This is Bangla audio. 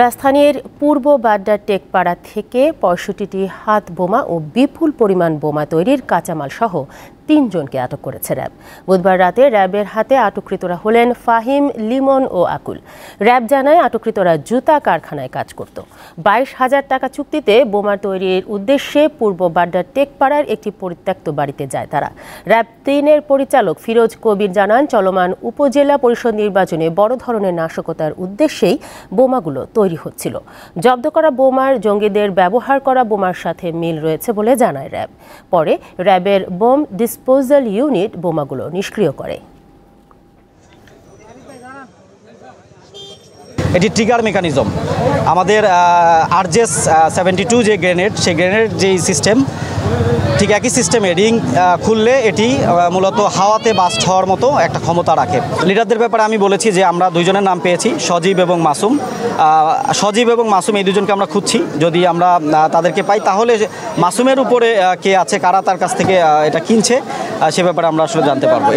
রাজধানীর পূর্ব বাড্ডার টেকপাড়া থেকে ৬৫টি হাত বোমা ও বিপুল পরিমাণ বোমা তৈরির কাঁচামাল সহ ৩ জনকে আটক করেছে র্যাব। বুধবার রাতে র্যাবের হাতে আটককৃতরা হলেন ফাহিম, লিমন ও আকুল। র্যাব জানায় আটককৃতরা জুতা কারখানায় কাজ করত। ২২,০০০ টাকা চুক্তিতে বোমা তৈরির উদ্দেশ্যে পূর্ব বাড্ডার টেকপাড়ার একটি পরিত্যক্ত বাড়িতে যায় তারা। র্যাব ৩-এর পরিচালক ফিরোজ কবির জানান, চলমান উপজেলা পরিষদ নির্বাচনে বড় ধরনের নাশকতার উদ্দেশ্যেই বোমাগুলো তৈরি হচ্ছিল। জব্দ করা বোমার জঙ্গিদের ব্যবহার করা বোমার সাথে মিল রয়েছে বলে জানায় র্যাব। পরে র্যাবের বোম ডিসপোজাল ইউনিট বোমাগুলো নিষ্ক্রিয় করে। এটি ট্রিগার মেকানিজম। আমাদের আরজেস 72 যে গ্রেনেড, সেই গ্রেনেড যেই সিস্টেম, ঠিক একই সিস্টেমে রিং খুললে এটি মূলত হাওয়াতে বাস্ট হওয়ার মতো একটা ক্ষমতা রাখে। লিডারদের ব্যাপারে আমি বলেছি যে আমরা দুইজনের নাম পেয়েছি, সজীব এবং মাসুম। সজীব এবং মাসুম এই দুজনকে আমরা খুঁজছি। যদি আমরা তাদেরকে পাই তাহলে মাসুমের উপরে কে আছে, কারা তার কাছ থেকে এটা কিনছে, সে ব্যাপারে আমরা আসলে জানতে পারবো।